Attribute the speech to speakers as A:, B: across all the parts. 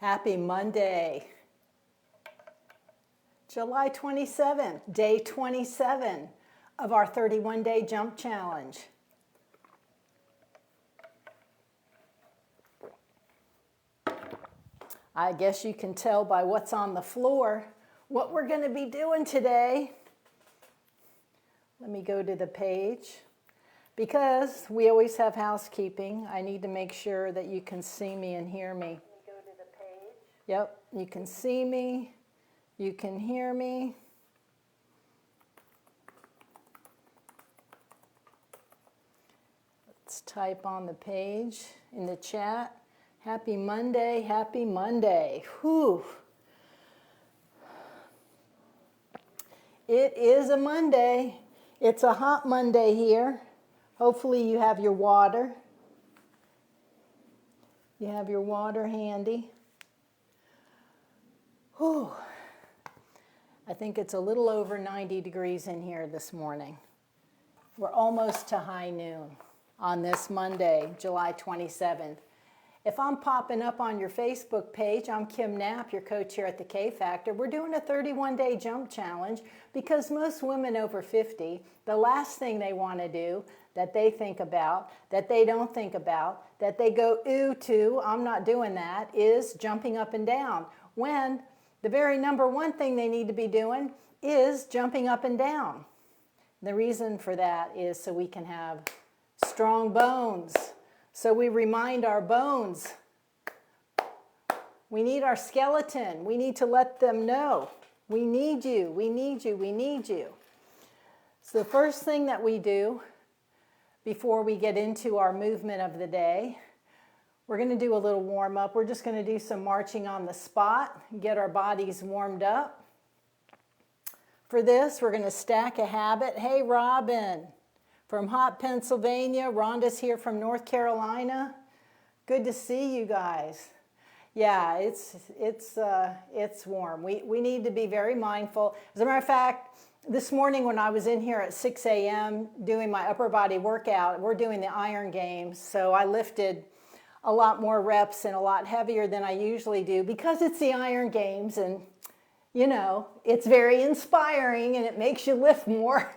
A: Happy Monday, July 27th, day 27 of our 31-day jump challenge. I guess you can tell by what's on the floor what we're going to be doing today. Let me go to the page. Because we always have housekeeping, I need to make sure that you can see me and hear me. Go to the page. Yep, you can see me, you can hear me. Let's type on the page in the chat. Happy Monday, happy Monday. Whew. It is a Monday. It's a hot Monday here. Hopefully you have your water. You have your water handy. Whew. I think it's a little over 90 degrees in here this morning. We're almost to high noon on this Monday, July 27th. If I'm popping up on your Facebook page, I'm Kim Knapp, your coach here at the K Factor. We're doing a 31-day jump challenge because most women over 50, the last thing they want to do, that they think about, that they don't think about, that they go ooh to, I'm not doing that, is jumping up and down. When the very number one thing they need to be doing is jumping up and down. The reason for that is so we can have strong bones. So we remind our bones. We need our skeleton. We need to let them know. We need you, we need you, we need you. So the first thing that we do before we get into our movement of the day, we're going to do a little warm up. We're just going to do some marching on the spot, get our bodies warmed up. For this, we're going to stack a habit. Hey, Robin. From hot Pennsylvania, Rhonda's here from North Carolina. Good to see you guys. Yeah, it's warm. We need to be very mindful. As a matter of fact, this morning when I was in here at 6 a.m. doing my upper body workout, we're doing the Iron Games, so I lifted a lot more reps and a lot heavier than I usually do because it's the Iron Games, and you know, it's very inspiring and it makes you lift more.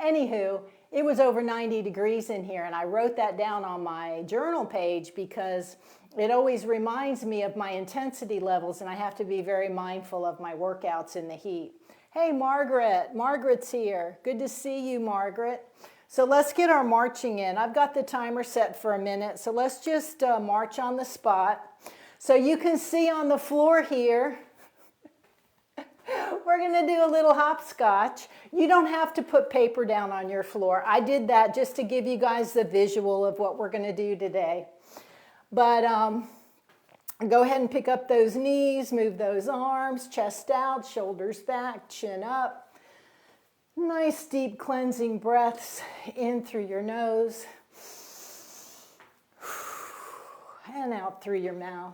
A: Anywho, it was over 90 degrees in here, and I wrote that down on my journal page because it always reminds me of my intensity levels, and I have to be very mindful of my workouts in the heat. Hey, Margaret. Margaret's here. Good to see you, Margaret. So let's get our marching in. I've got the timer set for a minute, so let's just march on the spot. So you can see on the floor here, we're going to do a little hopscotch. You don't have to put paper down on your floor. I did that just to give you guys the visual of what we're going to do today. But go ahead and pick up those knees, move those arms, chest out, shoulders back, chin up. Nice deep cleansing breaths in through your nose and out through your mouth.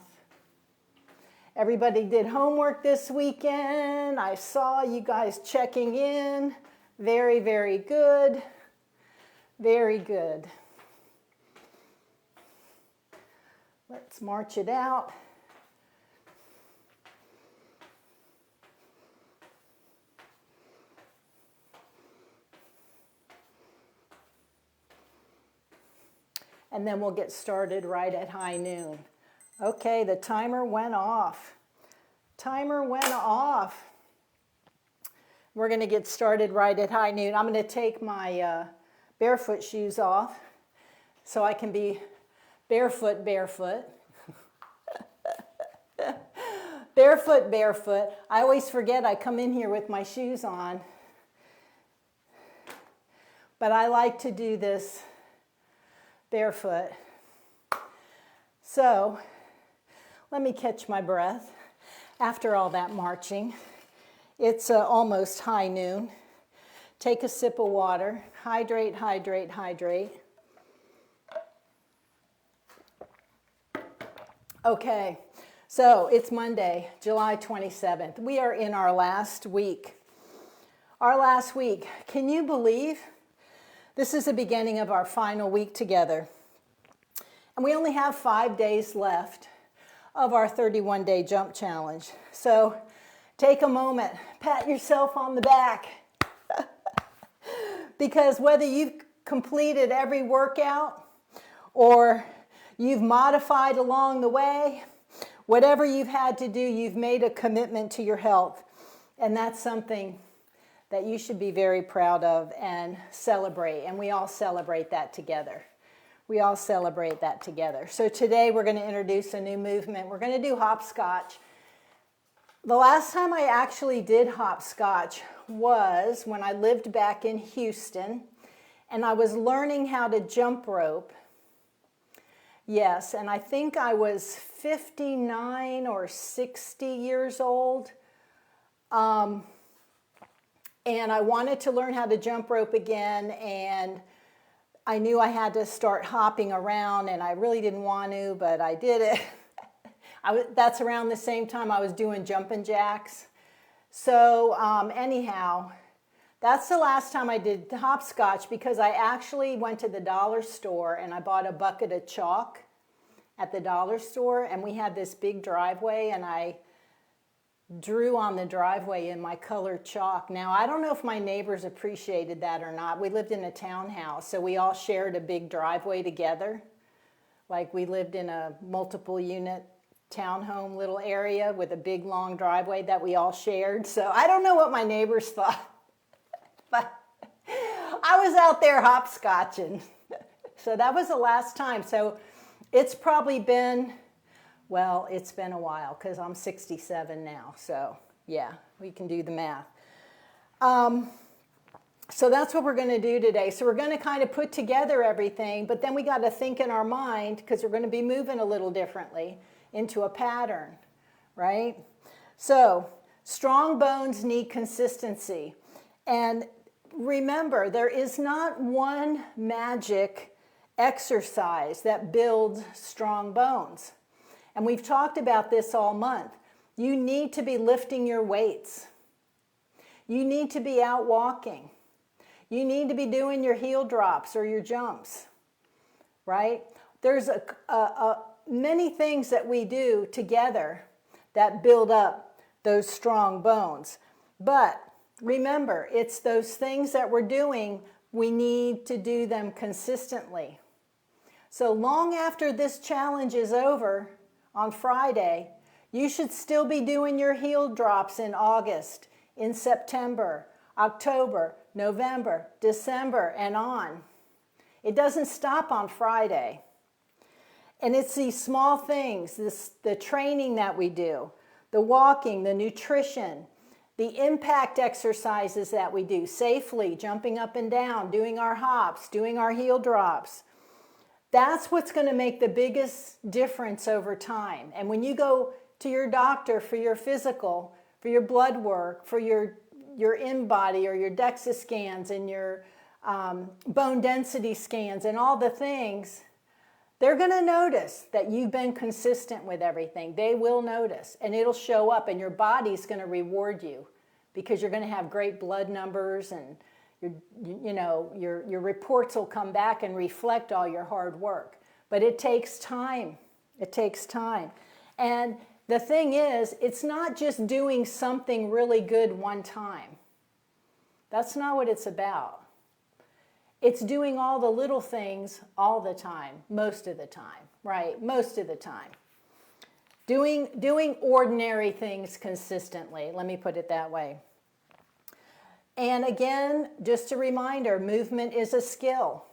A: Everybody did homework this weekend. I saw you guys checking in. Very, very good. Very good. Let's march it out. And then we'll get started right at high noon. Okay, the timer went off. Timer went off. We're going to get started right at high noon. I'm going to take my barefoot shoes off so I can be barefoot. Barefoot. I always forget I come in here with my shoes on. But I like to do this barefoot. So, let me catch my breath after all that marching. It's almost high noon. Take a sip of water. Hydrate, hydrate, hydrate. Okay, so it's Monday, July 27th. We are in our last week. Our last week. Can you believe? This is the beginning of our final week together. And we only have 5 days left of our 31-day jump challenge. So take a moment, pat yourself on the back, because whether you've completed every workout or you've modified along the way, whatever you've had to do, you've made a commitment to your health. And that's something that you should be very proud of and celebrate. And we all celebrate that together. We all celebrate that together. So today we're going to introduce a new movement. We're going to do hopscotch. The last time I actually did hopscotch was when I lived back in Houston, and I was learning how to jump rope. Yes, and I think I was 59 or 60 years old. And I wanted to learn how to jump rope again, and I knew I had to start hopping around, and I really didn't want to, but I did it. That's around the same time I was doing jumping jacks. So anyhow, that's the last time I did hopscotch, because I actually went to the dollar store and I bought a bucket of chalk at the dollar store, and we had this big driveway, and I drew on the driveway in my colored chalk. Now, I don't know if my neighbors appreciated that or not. We lived in a townhouse, so we all shared a big driveway together. Like we lived in a multiple unit townhome little area with a big long driveway that we all shared. So I don't know what my neighbors thought, but I was out there hopscotching. So that was the last time. So it's probably been, well, it's been a while, because I'm 67 now. So yeah, we can do the math. So that's what we're going to do today. So we're going to kind of put together everything, but then we got to think in our mind, because we're going to be moving a little differently into a pattern, right? So strong bones need consistency. And remember, there is not one magic exercise that builds strong bones. And we've talked about this all month. You need to be lifting your weights. You need to be out walking. You need to be doing your heel drops or your jumps, right? There's many things that we do together that build up those strong bones. But remember, it's those things that we're doing, we need to do them consistently. So long after this challenge is over, on Friday, you should still be doing your heel drops in August, in September, October, November, December, and on. It doesn't stop on Friday. And it's these small things, the training that we do, the walking, the nutrition, the impact exercises that we do safely, jumping up and down, doing our hops, doing our heel drops. That's what's going to make the biggest difference over time. And when you go to your doctor for your physical, for your blood work, for your in-body or your DEXA scans and your bone density scans and all the things, they're going to notice that you've been consistent with everything. They will notice, and it'll show up, and your body's going to reward you, because you're going to have great blood numbers, and your reports will come back and reflect all your hard work. But it takes time. It takes time. And the thing is, it's not just doing something really good one time. That's not what it's about. It's doing all the little things all the time, most of the time, right? Most of the time. Doing ordinary things consistently, let me put it that way. And again, just a reminder, movement is a skill.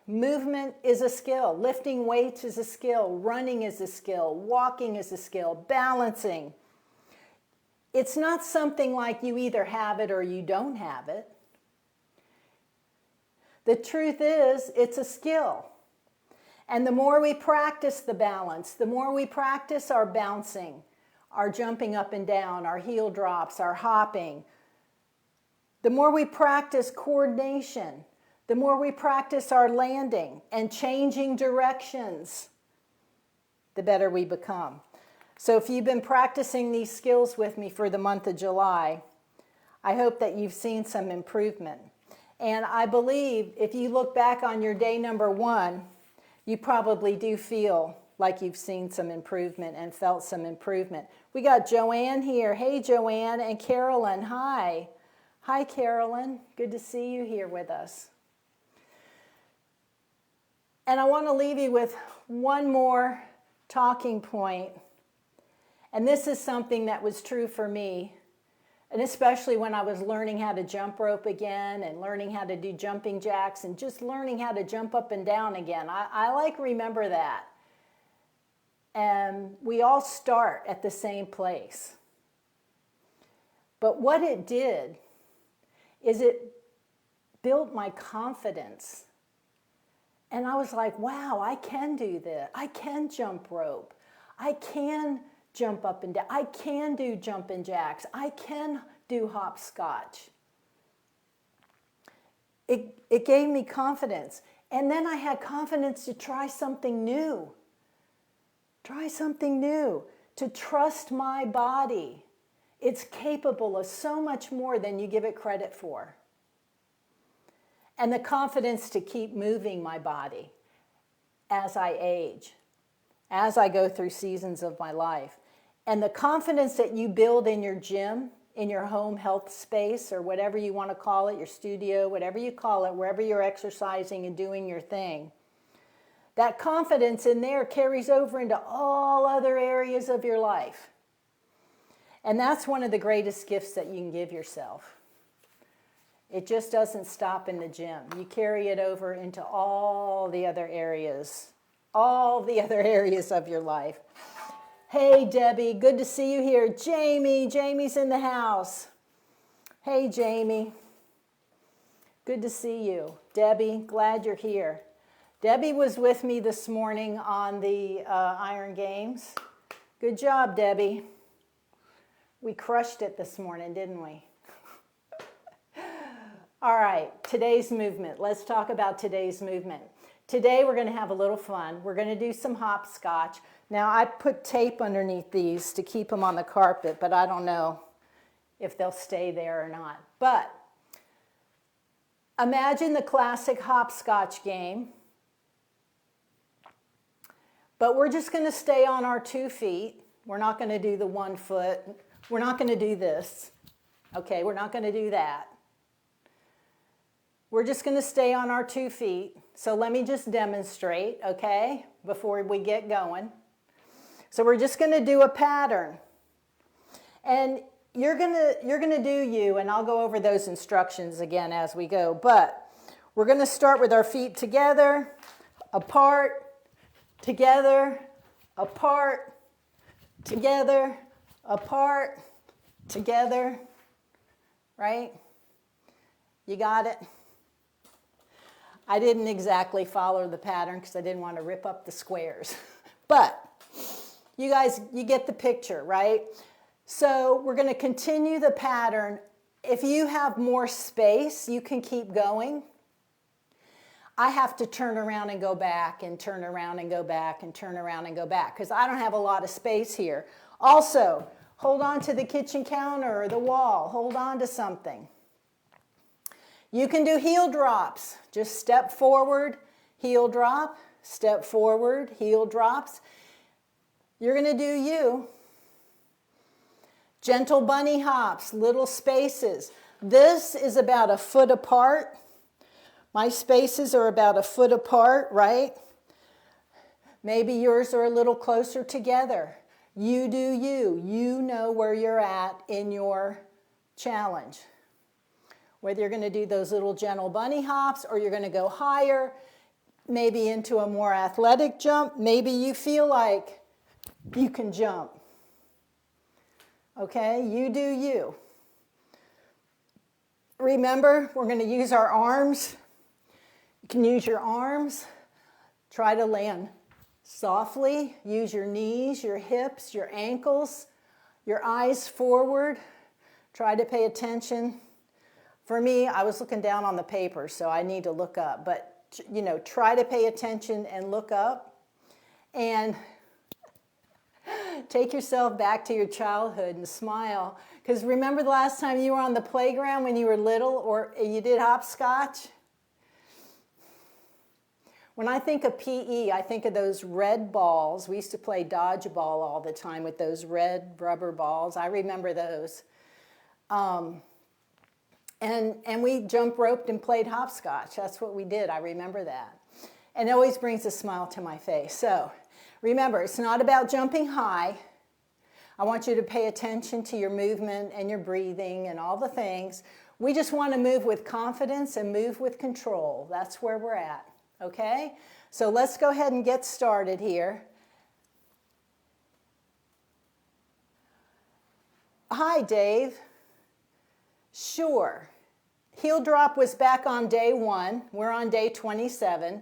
A: Movement is a skill. Lifting weights is a skill. Running is a skill. Walking is a skill. Balancing. It's not something like you either have it or you don't have it. The truth is, it's a skill. And the more we practice the balance, the more we practice our bouncing, our jumping up and down, our heel drops, our hopping, the more we practice coordination, the more we practice our landing and changing directions, the better we become. So if you've been practicing these skills with me for the month of July, I hope that you've seen some improvement. And I believe if you look back on your day number 1, you probably do feel like you've seen some improvement and felt some improvement. We got Joanne here. Hey, Joanne, and Carolyn. Hi. Hi, Carolyn. Good to see you here with us. And I want to leave you with one more talking point. And this is something that was true for me, and especially when I was learning how to jump rope again and learning how to do jumping jacks and just learning how to jump up and down again. I like remember that. And we all start at the same place. But what it did is it built my confidence. And I was like, wow, I can do this. I can jump rope. I can jump up and down. I can do jumping jacks. I can do hopscotch. It gave me confidence. And then I had confidence to try something new. Try something new. To trust my body. It's capable of so much more than you give it credit for. And the confidence to keep moving my body as I age, as I go through seasons of my life. And the confidence that you build in your gym, in your home health space, or whatever you want to call it, your studio, whatever you call it, wherever you're exercising and doing your thing. That confidence in there carries over into all other areas of your life. And that's one of the greatest gifts that you can give yourself. It just doesn't stop in the gym. You carry it over into all the other areas of your life. Hey, Debbie, good to see you here. Jamie's in the house. Hey, Jamie. Good to see you. Debbie, glad you're here. Debbie was with me this morning on the Iron Games. Good job, Debbie. We crushed it this morning, didn't we? All right, today's movement. Let's talk about today's movement. Today we're going to have a little fun. We're going to do some hopscotch. Now I put tape underneath these to keep them on the carpet, but I don't know if they'll stay there or not. But imagine the classic hopscotch game. But we're just going to stay on our 2 feet. We're not going to do the 1 foot. We're not going to do this. Okay, we're not going to do that. We're just going to stay on our 2 feet. So let me just demonstrate, okay, before we get going. So we're just going to do a pattern. And you're going to do you, and I'll go over those instructions again as we go. But we're going to start with our feet together, apart, together, apart, together, apart, together, right? You got it? I didn't exactly follow the pattern because I didn't want to rip up the squares. But you guys, you get the picture, right? So we're going to continue the pattern. If you have more space, you can keep going. I have to turn around and go back and turn around and go back and turn around and go back because I don't have a lot of space here. Also, hold on to the kitchen counter or the wall. Hold on to something. You can do heel drops. Just step forward, heel drop, step forward, heel drops. You're going to do you. Gentle bunny hops, little spaces. This is about 1 foot apart. My spaces are about 1 foot apart, right? Maybe yours are a little closer together. You do you. You know where you're at in your challenge. Whether you're going to do those little gentle bunny hops or you're going to go higher, maybe into a more athletic jump. Maybe you feel like you can jump. Okay, you do you. Remember, we're going to use our arms. You can use your arms. Try to land softly. Use your knees, your hips, your ankles, your eyes forward. Try to pay attention. For me, I was looking down on the paper, so I need to look up. But, you know, try to pay attention and look up. And take yourself back to your childhood and smile. Because remember the last time you were on the playground when you were little or you did hopscotch? When I think of PE, I think of those red balls. We used to play dodgeball all the time with those red rubber balls. I remember those. And we jump roped and played hopscotch. That's what we did. I remember that. And it always brings a smile to my face. So remember, it's not about jumping high. I want you to pay attention to your movement and your breathing and all the things. We just want to move with confidence and move with control. That's where we're at. Okay? So let's go ahead and get started here. Hi, Dave. Sure. Heel drop was back on day 1. We're on day 27.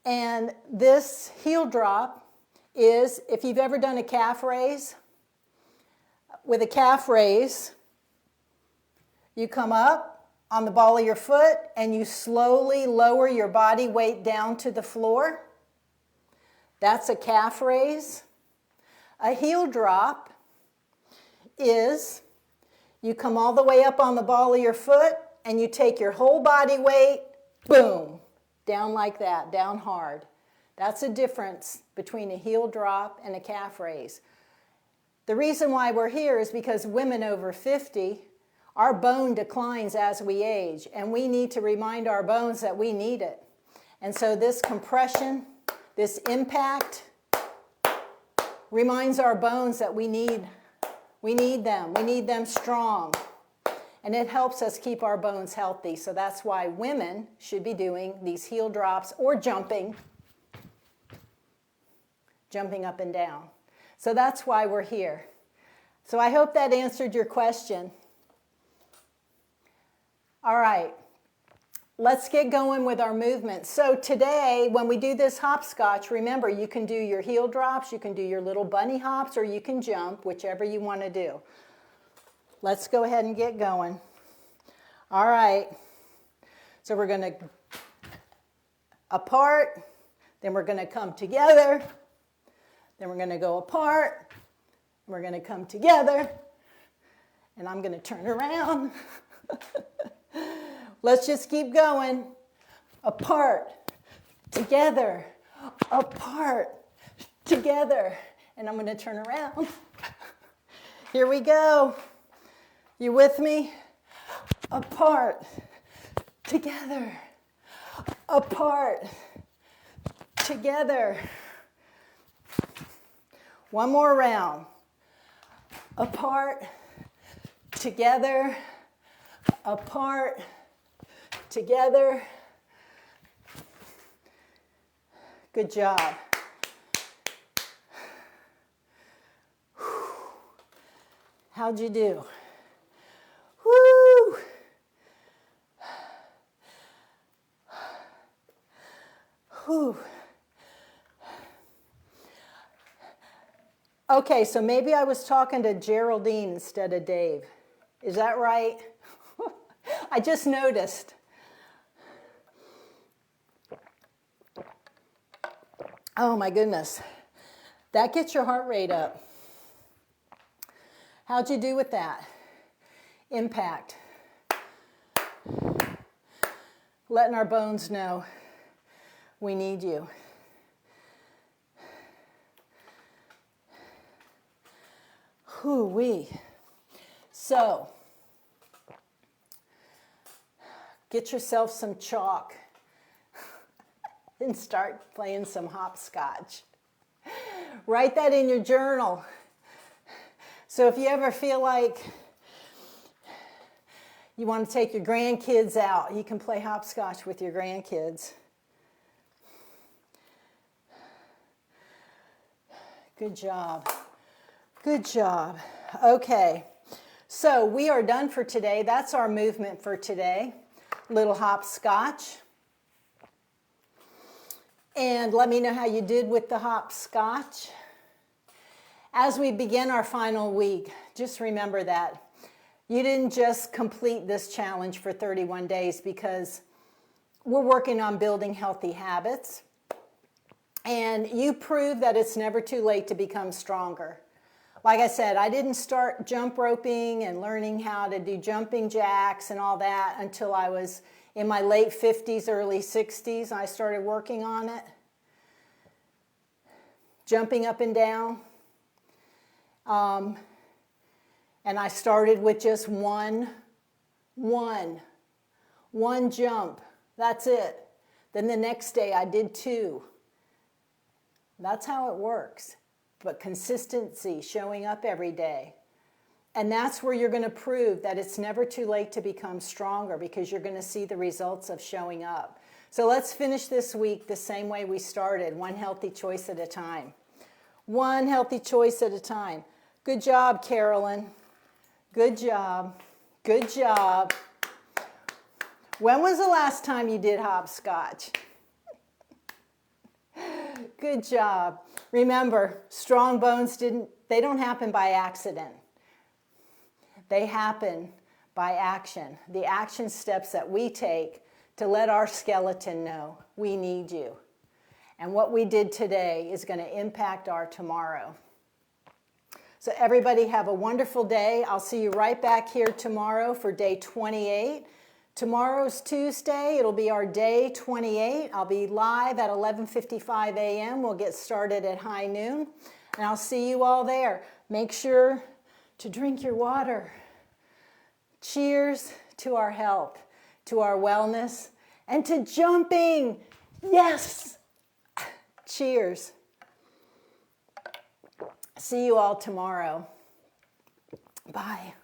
A: And this heel drop is, if you've ever done a calf raise, with a calf raise, you come up on the ball of your foot and you slowly lower your body weight down to the floor. That's a calf raise. A heel drop is you come all the way up on the ball of your foot and you take your whole body weight, boom, down like that, down hard. That's a difference between a heel drop and a calf raise. The reason why we're here is because women over 50, our bone declines as we age, and we need to remind our bones that we need it. And so this compression, this impact, reminds our bones that we need them. We need them strong. And it helps us keep our bones healthy. So that's why women should be doing these heel drops or jumping up and down. So that's why we're here. So I hope that answered your question. All right, let's get going with our movement. So today, when we do this hopscotch, remember, you can do your heel drops, you can do your little bunny hops, or you can jump, whichever you want to do. Let's go ahead and get going. All right, so we're going to apart, then we're going to come together, then we're going to go apart, we're going to come together, and I'm going to turn around. Let's just keep going. Apart, together, apart, together. And I'm going to turn around. Here we go. You with me? Apart, together, apart, together. One more round. Apart, together, apart, together. Good job. How'd you do? Woo! Whew. Okay, so maybe I was talking to Geraldine instead of Dave. Is that right? I just noticed. Oh my goodness. That gets your heart rate up. How'd you do with that? Impact. Letting our bones know we need you. Hoo-wee. So, get yourself some chalk and start playing some hopscotch. Write that in your journal. So if you ever feel like you want to take your grandkids out, you can play hopscotch with your grandkids. Good job. Good job. Okay. So we are done for today. That's our movement for today. Little hopscotch. And let me know how you did with the hopscotch. As we begin our final week, just remember that you didn't just complete this challenge for 31 days because we're working on building healthy habits. And you proved that it's never too late to become stronger. Like I said, I didn't start jump roping and learning how to do jumping jacks and all that until I was in my late 50s, early 60s. I started working on it. Jumping up and down. And I started with just one jump. That's it. Then the next day I did 2. That's how it works. But consistency, showing up every day. And that's where you're going to prove that it's never too late to become stronger, because you're going to see the results of showing up. So let's finish this week the same way we started, one healthy choice at a time. One healthy choice at a time. Good job, Carolyn. Good job. Good job. When was the last time you did hopscotch? Good job. Remember, strong bones they don't happen by accident. They happen by action. The action steps that we take to let our skeleton know we need you. And what we did today is going to impact our tomorrow. So everybody have a wonderful day. I'll see you right back here tomorrow for day 28. Tomorrow's Tuesday. It'll be our day 28. I'll be live at 11:55 a.m. We'll get started at high noon. And I'll see you all there. Make sure to drink your water. Cheers to our health, to our wellness, and to jumping. Yes. Cheers. See you all tomorrow. Bye.